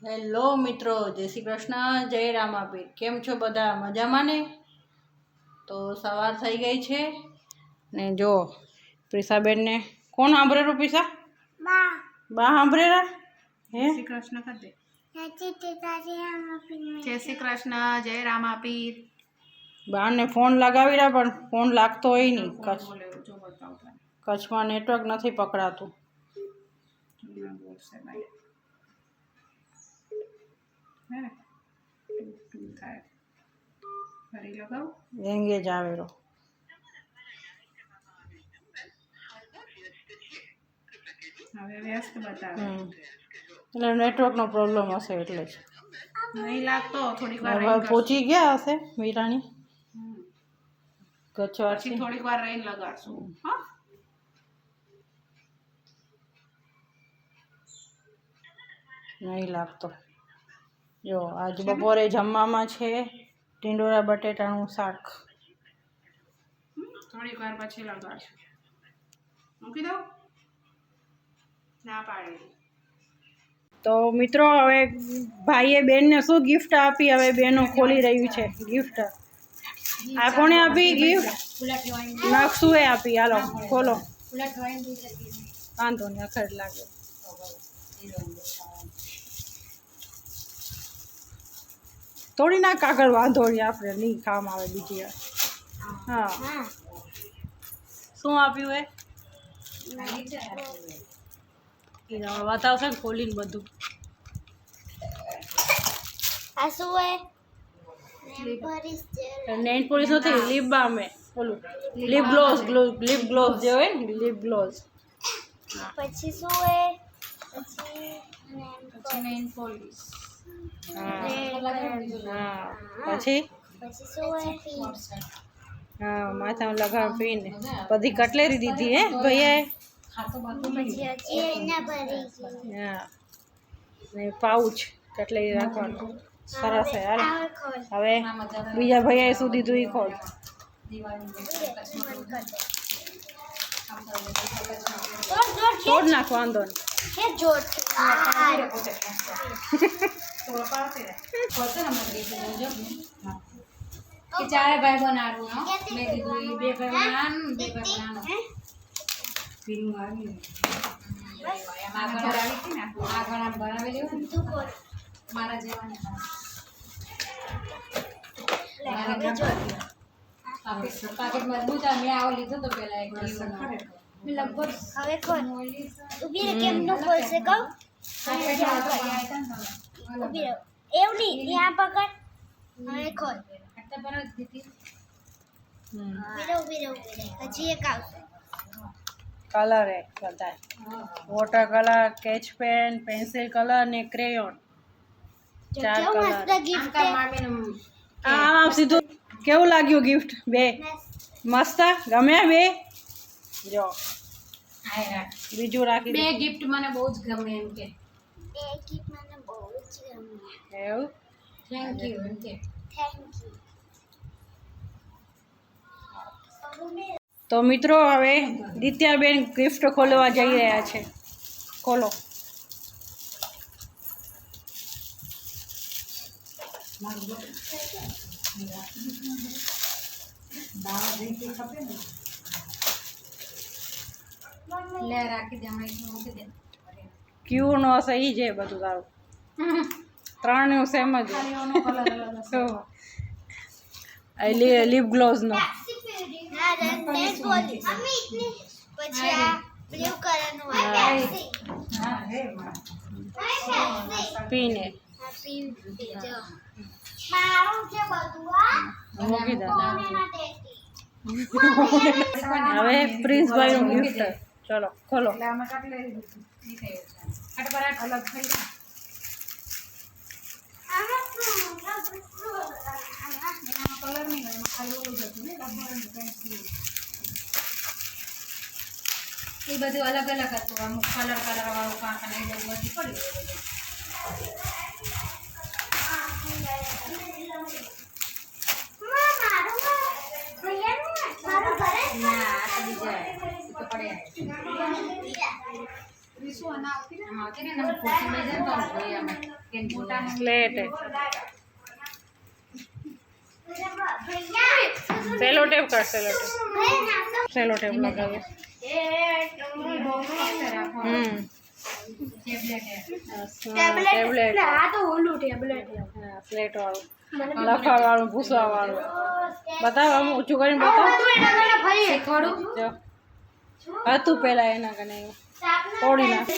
Hello મિત્રો, જય શ્રી કૃષ્ણ, જય રામાપીર। કેમ છો બધા? મજામાં ને? તો સવાર થઈ ગઈ છે ને જો પ્રિસાબેનને કોણ સાંભળેલું? પ્રિસા બા સાંભળેલા હે? શ્રી કૃષ્ણ કરી દે। જય શ્રી કૃષ્ણ, જય રામાપીર। બાને ફોન લગાવી રહ્યા પણ ફોન લાગતો હોય નહીં। જો બતાવો કચ્છમાં નેટવર્ક નથી પકડાતું। એંગેજ આવેલો હવે વ્યસ્ત બતાવે એટલે નેટવર્કનો પ્રોબ્લેમ હશે એટલે જ નહીં લાગતો। થોડીક વાર હવે પહોંચી ગયા હશે વીરાણી કચ્છવાસી। પછી થોડીક વાર રહીને લગાડશું। હા, નહીં લાગતો। જો આજ બપોરે જમવામાં છે ટીંડોરા બટેટાનું શાક। થોડીક વાર પછી લગાડશું। મૂકી દઉં? ના પાડેલી। તો મિત્રો હવે ભાઈએ બેનને શું ગિફ્ટ આપી, હવે બેનો ખોલી રહ્યું છે ગિફ્ટ। આ કોણે આપી ગિફ્ટ? નકશુએ આપી। હાલો ખોલો। વાંધો નહીં, અખર લાગે। થોડી ના કાગળ વાંધો નહીં, આપણે નહીં કામ આવે બીજી વાર। હા, શું આપ્યું એ બતાવશે ને ખોલીને બધું। આ શું હે? નેલ પોલિશ નથી, લિપ બામ હે। ઓલું લિપ ગ્લોસ, લિપ ગ્લોસ જે હોય ને, લિપ ગ્લોસ। પછી શું હે? પછી નેલ પોલિશ। હા, પછી શું હે? હા, માથામાં લગાવીને બધી કટલેરી દીધી હે ભૈયાએ। પછી હજી એના ભરી ગઈ। હા, ને પાઉચ કટલેરી રાખવાનું સરસ હે। હાલ હવે બીજા ભૈયાએ શું દીધું એ ખોલ। છોડ નાખ, વાંધો નહીં। હે જોડ ચારે ભાઈ બનાવું મેં કીધું બે ભાઈ બનાવવાનું, બે ભાઈ બનાવવાનું પીલું આવી આગળ આવી હતી ને આગળ આમ બનાવેલી હોય ને મારા જેવાને પાકેટ મજબૂત મેં આવો લીધો તો પેલા એક લગભગ હવે ખોલ ઉભી રહે કેમનું ખોલશે કહું ઉભી રહે એવું નહીં ત્યાં પકડ હવે ખોલ ઉભી રહે હજી એક આવશે કલર હે બધા, water colour, sketch pen, pencil colour ને ક્રેયોન। ચાર કેવું કલર। મસ્ત ગિફ્ટ આમ સીધું કેવું લાગ્યું ગિફ્ટ? બે મસ્ત ગમે બે? જો બીજું રાખી બે ગિફ્ટ મને બહુ જ ગમે એમ કે એ ગિફ્ટ મને બહુ જ ગમે એવું। થેન્ક યુ એમ કે થેન્ક યુ। તો મિત્રો હવે દિત્યાબેન ગિફ્ટ ખોલવા જઈ રહ્યા છે। ખોલો। લે રાખી દે હમણાં મૂકી દે ક્યુ નો હશે ઈ છે બધું તારું, ત્રણનું સેમ જ લિપ ગ્લોઝ નો હા નેલ પોલિશ પછી આ બ્લુ કલરનું પીને આ પિંક જો મારું છે બધું આ મૂકી દે। કોનેના ટેસ્ટી હવે પ્રિન્સભાઈ નું ગિફ્ટ, ચલો ખોલો। એટલે અમે કાટલે અલગ થઈ કલર નહીં હોય એમાં ખાલી ઓલું જતું ને રબરનું પેન્સિલ એ બધું અલગ અલગ હતું અમુક કલર વાળું કાંક ને એ બધું બધી પડી શું આવતી ને ખોટી લઈ જાય તો જોઈએ અમે કે સ્લેટ સેલો ટેપ કર સેલો ટેપ લગાવે ટેબ્લેટ આ તો ઓલું ટેબ્લેટ હા સ્લેટ વાળું લખવા વાળું પૂછવા વાળું બતાવ આમ ઊંચું કરીને બતાવ શીખવાડું જો હતું પેલા એના કને તોડી નાખ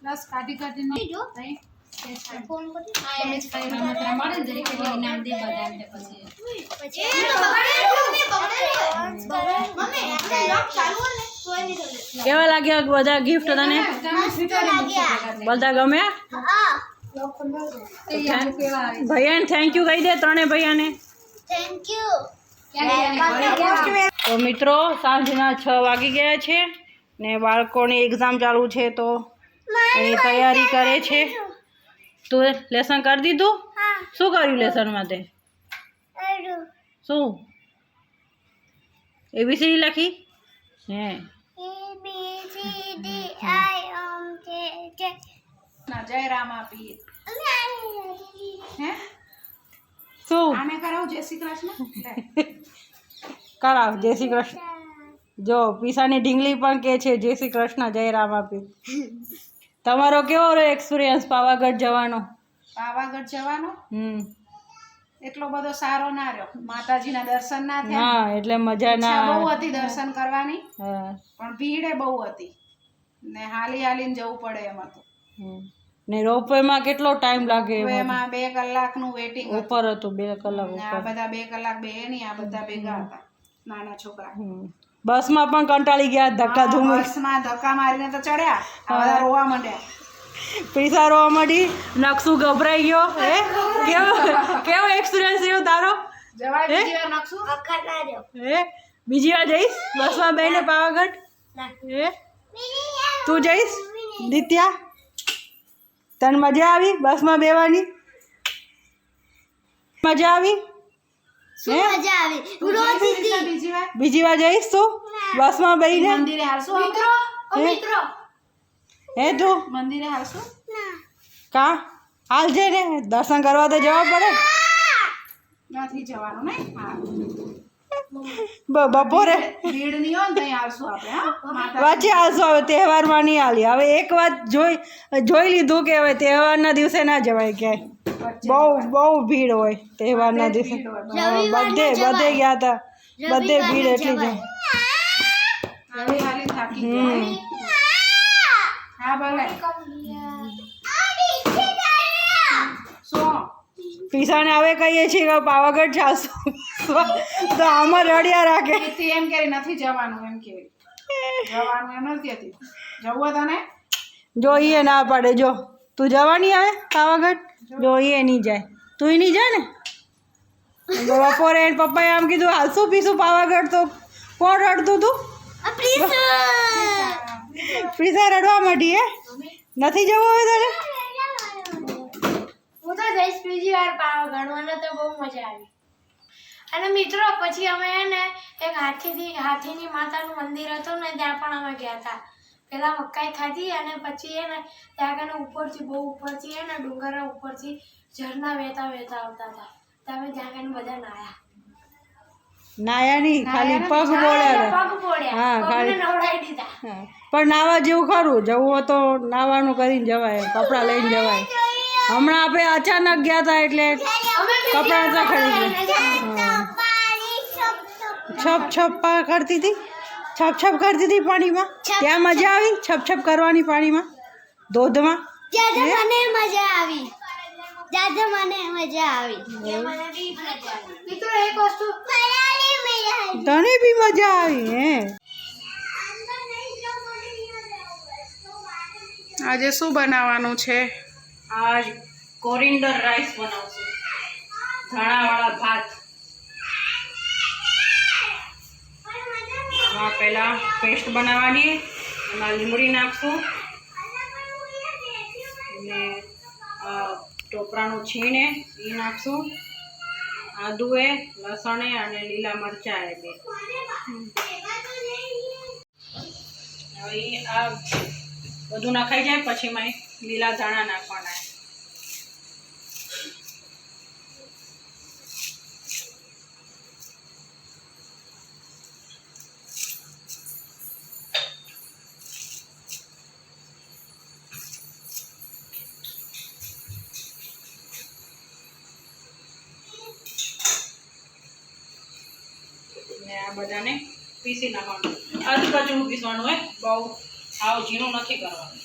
બસ કાઢી કાઢીને ફોન કરી રમત રમાડે ને જરીક એટલે ઇનામ દે બધાને પછી કેવા લાગ્યા બધા ગિફ્ટ તને બધા ગમ્યા ભૈયાને થેન્ક યુ કહી દે ત્રણે ભૈયાને થેન્ક યુ તો મિત્રો સાંજના 6 વાગી ગયા છે ને બાળકોની એક્ઝામ ચાલુ છે તો એની તૈયારી કરે છે તું લેસન કરી દીધું શું કર્યું લેસનમાં તે શું એબીસીડી લખી હે જય રામા પીર હે શું આને કરાવું જય શ્રી કૃષ્ણ કરાવ જય શ્રી કૃષ્ણ જો પીસાની ઢીંગલી પણ કે છે જય શ્રી કૃષ્ણ જય રામ આપી તમારો કેવો રહ્યો એક્સપિરિયન્સ પાવાગઢ જવાનો પાવાગઢ જવાનો એટલો બધો સારો ના રહ્યો માતાજીના દર્શન ના થયા હા એટલે મજા ના ઈચ્છા બહુ હતી દર્શન કરવાની હા પણ ભીડે બહુ હતી ને હાલીને જવું પડે એમ હતું ને રોપવેમાં કેટલો ટાઈમ લાગે એમાં 2 કલાકનું વેટિંગ ઉપર હતું 2 કલાક આ ઉપર બધા 2 કલાક બે નહીં આ બધા ભેગા હતા નાના છોકરા બસમાં પણ કંટાળી ગયા ધક્કા ધૂમી બસમાં ધક્કા મારીને તો ચડ્યા આ બધા રોવા માંડ્યા પૈસા રોવા માંડી નકશું ગભરાઈ ગયો હે કેવો એક્સપિરિયન્સ રહ્યો તારો જવાય બીજી વાર નાખશું હે બીજી વાર જઈશ બસમાં બેને પાવાગઢ હે તું જઈશ દિત્યા તને મજા આવી બસમાં બેવાની મજા આવી બીજી વાર જઈશ તું બસમાં બેહીને મંદિરે હાલશું હે તું મંદિરે હાલશું કા હાલ છે ને દર્શન કરવા તો જવા પડે નથી જવાનું ને હા બપોરે ભીડ નહીં હોય ને ત્યાં હાલશું આપણે હા વચ્ચે હાલશું હવે તહેવારમાં નહીં હાલી હવે એક વાત જોઈ લીધું કે હવે તહેવારના દિવસે ના જવાય ક્યાંય બહુ ભીડ હોય તહેવારના દિવસે બધે ગયા હતા બધે ભીડ એટલી જ હાલી થાકી ગયા હા ભલે શું પીસાને હવે કહીએ છીએ કે પાવાગઢ ચાલશું તો આમાં રડ્યા રાખે એમ કે નથી જવાનું એમ કે જવાનું એમ નથી હતી જવું તને જોઈએ ના પાડે જો તું જવાની આવે પાવાગઢ જોઈએ નહીં જાય તું નહીં જાય ને બપોરે એને પપ્પાએ આમ કીધું હાલશું પીશું પાવાગઢ તો કોણ રડતું તું પ્રીસા રડવા માંડી હે નથી જવું હવે તારે હું તો જઈશ બીજી વાર પાવાગઢ મને તો બહુ મજા આવી અને મિત્રો પછી અમે ને એક હાથીની માતાનું મંદિર હતું ને ત્યાં પણ અમે ગયા હતા પેલા મકાઈ ખાધી અને પછી ને ત્યાં આગળ ઉપરથી બહુ ઉપરથી ને ડુંગરના ઉપરથી ઝરણા વહેતા આવતા હતા તમે ત્યાં આગળ બધા નાયા નહીં ખાલી પગ બોળ્યા હા ખાલી નવડાવી દીધા પણ નાવા જેવું ખરું જવું હોય તો નાવાનું કરીને જવાય કપડાં લઈને જવાય હમણાં આપણે અચાનક ગયા હતા એટલે કપડાં નતા ખરીદી છપ કરતી હતી છપ કરતી હતી પાણીમાં ત્યાં મજા આવી છપ કરવાની પાણીમાં ધોધમાં મને મજા આવી મિત્રો એક વસ્તુ તને બી મજા આવી હે આજે શું બનાવવાનું છે આજ કોરિન્ડર રાઈસ બનાવશું ધાણાવાળા ભાત આમાં પહેલાં પેસ્ટ બનાવવાની, એમાં લીમડી નાખશું અને ટોપરાનું છીણે એ નાખશું, આદુએ, લસણે અને લીલા મરચાં એ બે. હવે આ બધું નખાઈ જાય પછી મેં લીલા ધાણા નાખવાના. આ બધાને પીસી નાખવાનું, આજુબાજુનું પીસવાનું હોય, બહુ આવ ઝીણું નથી કરવાનું.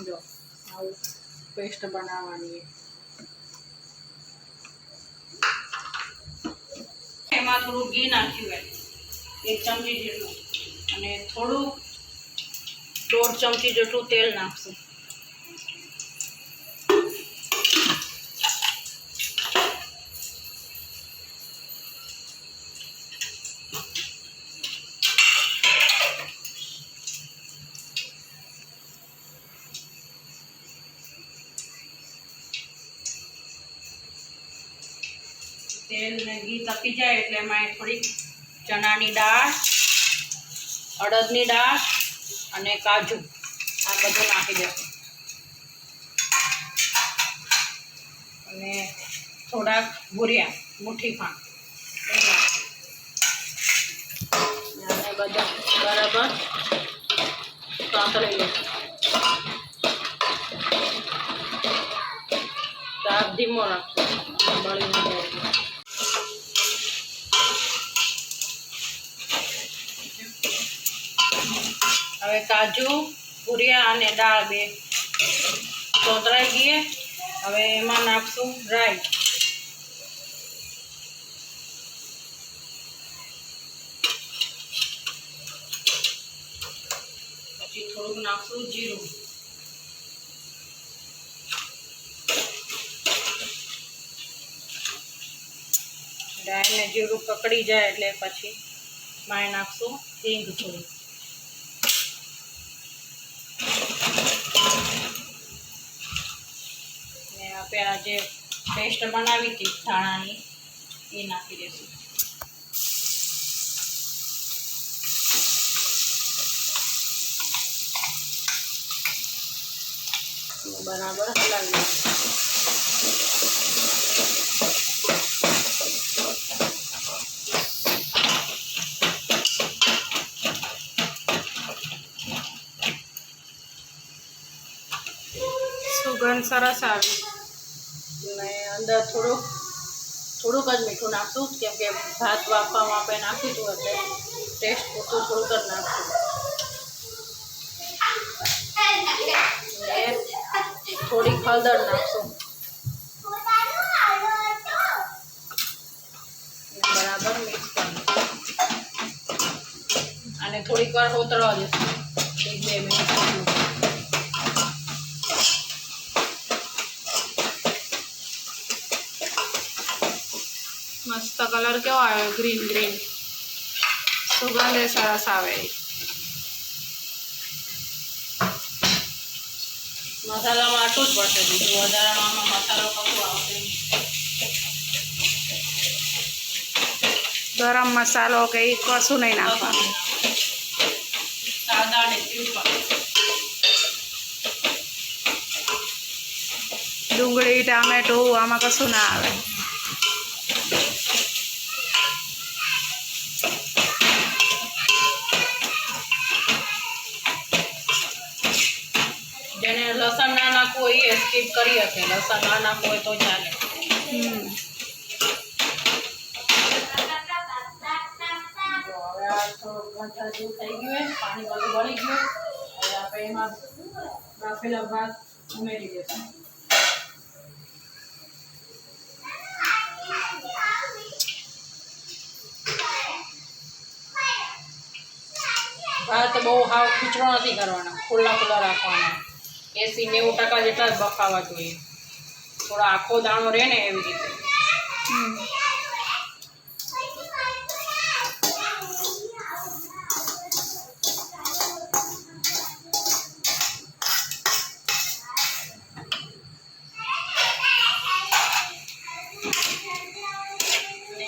જો આવું પેસ્ટ બનાવવાની. એમાં થોડું ઘી નાખ્યું હોય 1 ચમચી જેટલું, અને થોડું 1.5 ચમચી જેટલું તેલ નાખશું. તેલ ને ઘી તપી જાય એટલે એમાં થોડીક ચણાની દાળ, અડદની દાળ અને કાજુ આ બધું નાખી દેશું, અને થોડાક ભૂરિયા મુઠ્ઠી ખાંડ અને બધા બરાબર સાંતળી લઈશું. તાપ ધીમો રાખશું, બળી ન જાય. હવે કાજુ, ભૂરિયા અને દાળ બે સોતરાઈ ગઈ. હવે એમાં નાખશું રાઈ, પછી થોડુંક નાખશું જીરું, રાઈ ને જીરું કકડી જાય એટલે પછી માય નાખશું હિંગ થોડી. આપણે આ જે પેસ્ટ બનાવી હતી ધાણાની એ નાખી દઈશું. બરાબર હલાવી દઈશું. સુગંધ સરસ આવી. ને અંદર થોડુંક જ મીઠું નાખશું, કેમ કે ભાત વાપવામાં આપણે નાખ્યું હતું એટલે ટેસ્ટ પૂરતું થોડુંક જ નાખશું. થોડીક હળદર નાખશું, બરાબર મિક્સ કરશું અને થોડીક વાર હોતળવા દઈશું 1-2 મિનિટ. મસ્ત કલર કેવો આવ્યો, ગ્રીન, સુગંધ એ સરસ આવે. મસાલામાં આટલું જ પડશે, બીજું વધારામાં મસાલો કશું આવશે નહીં. ગરમ મસાલો કે એ કશું નહીં નાખવાનું, સાદા ને સિમ્પલ. ડુંગળી, ટામેટું આમાં કશું ના આવે. જેને લસણ ના નાખવું હોય એ સ્કીપ કરી શકે, લસણ ના નાખવું હોય તો ચાલે. હવે આ થોડું મસાલા જેવું થઈ ગયું, પાણી બધું બળી ગયું. હવે આપણે એમાં બાફેલા ભાત ઉમેરી દઈશું. ભાત બહુ હાવ ખીચડો નથી કરવાનો, ખુલ્લા ખુલ્લા રાખવાના. 80-90% જેટલા જ બફાવા જોઈએ, થોડો આખો દાણો રહે ને એવી રીતે.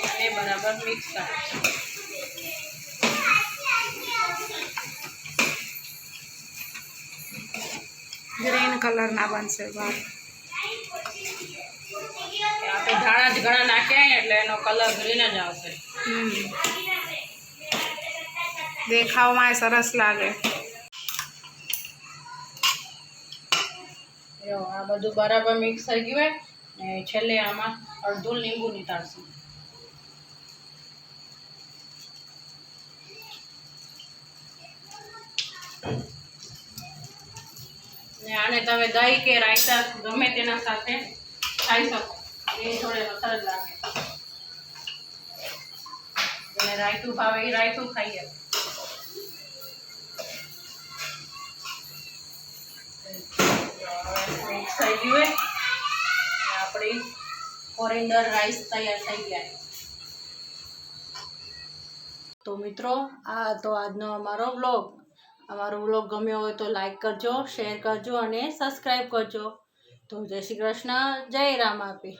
અને બરાબર મિક્સ કરે. ગ્રીન કલરના બનશે ભાત. આપણે ધાણા જ ઘણા નાખ્યા ને એટલે એનો કલર ગ્રીન જ આવશે. દેખાવમાં સરસ લાગે. જો આ બધું બરાબર મિક્સ થઈ ગયું હોય ને છેલ્લે આમાં અડધું લીંબુ નીતારશું. ને આને તમે દહીં કે રાયતા ગમે તેના સાથે ખાઈ શકો, એ જોડે સરસ લાગે. અને રાયતું ભાવે એ રાયતું ખાઈએ. મિક્સ થઈ ગયું હોય આપણી કોરિએન્ડર રાઈસ તૈયાર થઈ ગયા. તો મિત્રો આ તો આજનો અમારો વ્લોગ. અમારો વ્લોગ ગમ્યો હોય તો લાઈક કરજો, શેર કરજો અને સબસ્ક્રાઈબ કરજો. તો જય શ્રી કૃષ્ણ, જય રામાપી.